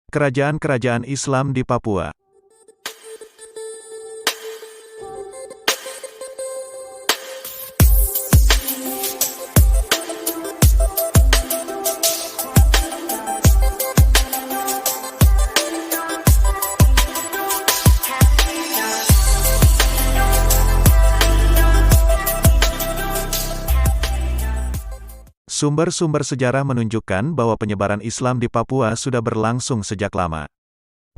Kerajaan-kerajaan Islam di Papua. Sumber-sumber sejarah menunjukkan bahwa penyebaran Islam di Papua sudah berlangsung sejak lama.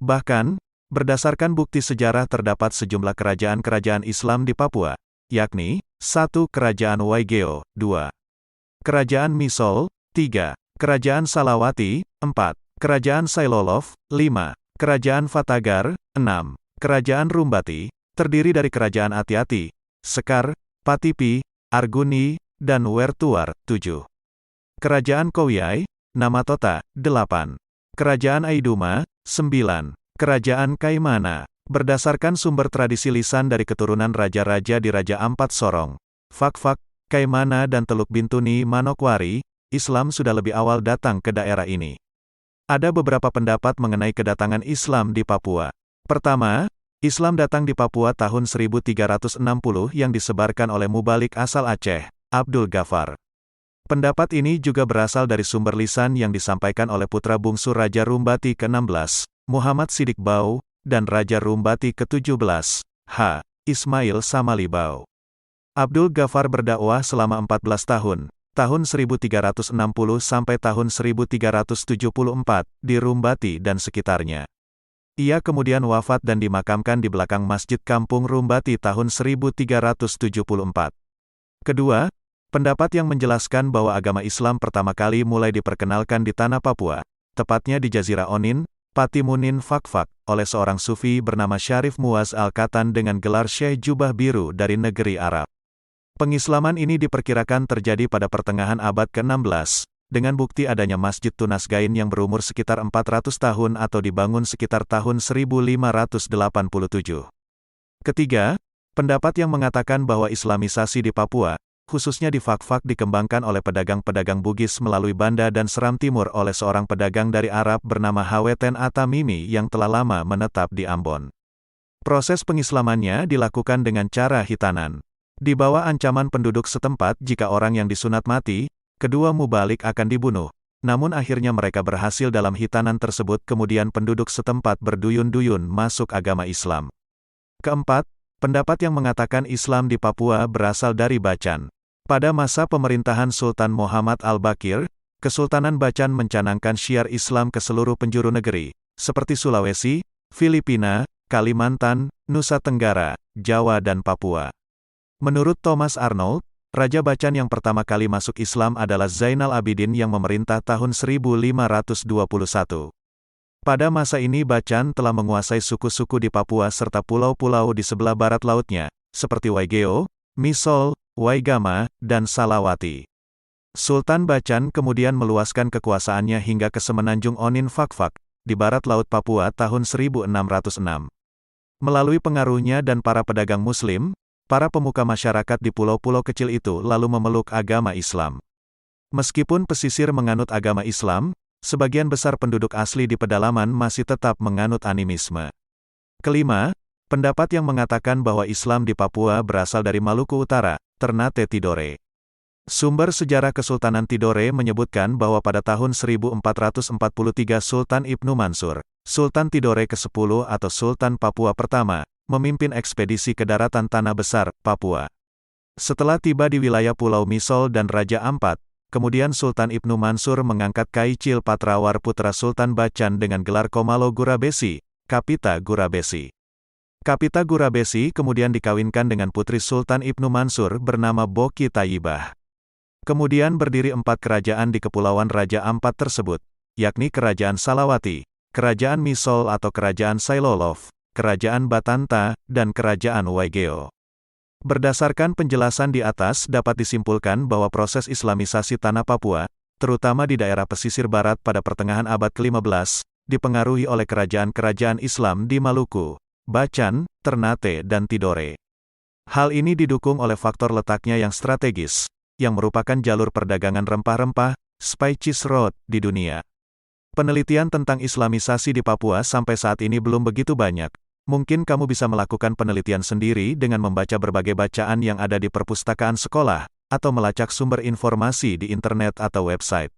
Bahkan, berdasarkan bukti sejarah terdapat sejumlah kerajaan-kerajaan Islam di Papua, yakni 1. Kerajaan Waigeo, 2. Kerajaan Misol, 3. Kerajaan Salawati, 4. Kerajaan Sailolof, 5. Kerajaan Fatagar, 6. Kerajaan Rumbati, terdiri dari Kerajaan Ati-Ati, Sekar, Patipi, Arguni, dan Wertuar, 7. Kerajaan Kowiai, Namatota, 8. Kerajaan Aiduma, 9. Kerajaan Kaimana. Berdasarkan sumber tradisi lisan dari keturunan raja-raja di Raja Ampat Sorong, Fakfak, Kaimana dan Teluk Bintuni Manokwari, Islam sudah lebih awal datang ke daerah ini. Ada beberapa pendapat mengenai kedatangan Islam di Papua. Pertama, Islam datang di Papua tahun 1360 yang disebarkan oleh mubalik asal Aceh, Abdul Ghaffar. Pendapat ini juga berasal dari sumber lisan yang disampaikan oleh putra bungsu Raja Rumbati ke-16, Muhammad Sidik Bau, dan Raja Rumbati ke-17, H. Ismail Samali Bau. Abdul Ghaffar berdakwah selama 14 tahun 1360 sampai tahun 1374, di Rumbati dan sekitarnya. Ia kemudian wafat dan dimakamkan di belakang Masjid Kampung Rumbati tahun 1374. Kedua, pendapat yang menjelaskan bahwa agama Islam pertama kali mulai diperkenalkan di tanah Papua, tepatnya di Jazirah Onin, Patimunin Fakfak, oleh seorang sufi bernama Syarif Muaz Al-Katan dengan gelar Syekh Jubah Biru dari negeri Arab. Pengislaman ini diperkirakan terjadi pada pertengahan abad ke-16, dengan bukti adanya Masjid Tunas Gain yang berumur sekitar 400 tahun atau dibangun sekitar tahun 1587. Ketiga, pendapat yang mengatakan bahwa Islamisasi di Papua, khususnya di Fakfak dikembangkan oleh pedagang-pedagang Bugis melalui Banda dan Seram Timur oleh seorang pedagang dari Arab bernama Haweten Atamimi yang telah lama menetap di Ambon. Proses pengislamannya dilakukan dengan cara hitanan. Di bawah ancaman penduduk setempat jika orang yang disunat mati, kedua mubalik akan dibunuh. Namun akhirnya mereka berhasil dalam hitanan tersebut, kemudian penduduk setempat berduyun-duyun masuk agama Islam. Keempat, pendapat yang mengatakan Islam di Papua berasal dari Bacan. Pada masa pemerintahan Sultan Muhammad Al-Bakir, Kesultanan Bacan mencanangkan syiar Islam ke seluruh penjuru negeri, seperti Sulawesi, Filipina, Kalimantan, Nusa Tenggara, Jawa dan Papua. Menurut Thomas Arnold, Raja Bacan yang pertama kali masuk Islam adalah Zainal Abidin yang memerintah tahun 1521. Pada masa ini Bacan telah menguasai suku-suku di Papua serta pulau-pulau di sebelah barat lautnya, seperti Waigeo, Misol, Waigama, dan Salawati. Sultan Bacan kemudian meluaskan kekuasaannya hingga ke semenanjung Onin Fakfak, di barat laut Papua tahun 1606. Melalui pengaruhnya dan para pedagang Muslim, para pemuka masyarakat di pulau-pulau kecil itu lalu memeluk agama Islam. Meskipun pesisir menganut agama Islam, sebagian besar penduduk asli di pedalaman masih tetap menganut animisme. Kelima, pendapat yang mengatakan bahwa Islam di Papua berasal dari Maluku Utara, Ternate Tidore. Sumber sejarah Kesultanan Tidore menyebutkan bahwa pada tahun 1443 Sultan Ibnu Mansur, Sultan Tidore ke-10 atau Sultan Papua pertama, memimpin ekspedisi ke daratan Tanah Besar, Papua. Setelah tiba di wilayah Pulau Misol dan Raja Ampat, kemudian Sultan Ibnu Mansur mengangkat Kaicil Patrawar putra Sultan Bacan dengan gelar Komalo Gurabesi, Kapita Gurabesi. Kapita Gurabesi kemudian dikawinkan dengan putri Sultan Ibnu Mansur bernama Boki Tayyibah. Kemudian berdiri 4 kerajaan di Kepulauan Raja Ampat tersebut, yakni Kerajaan Salawati, Kerajaan Misol atau Kerajaan Sailolof, Kerajaan Batanta, dan Kerajaan Waigeo. Berdasarkan penjelasan di atas dapat disimpulkan bahwa proses Islamisasi tanah Papua, terutama di daerah pesisir barat pada pertengahan abad ke-15, dipengaruhi oleh kerajaan-kerajaan Islam di Maluku, Bacan, Ternate dan Tidore. Hal ini didukung oleh faktor letaknya yang strategis, yang merupakan jalur perdagangan rempah-rempah, Spices Road, di dunia. Penelitian tentang Islamisasi di Papua sampai saat ini belum begitu banyak. Mungkin kamu bisa melakukan penelitian sendiri dengan membaca berbagai bacaan yang ada di perpustakaan sekolah, atau melacak sumber informasi di internet atau website.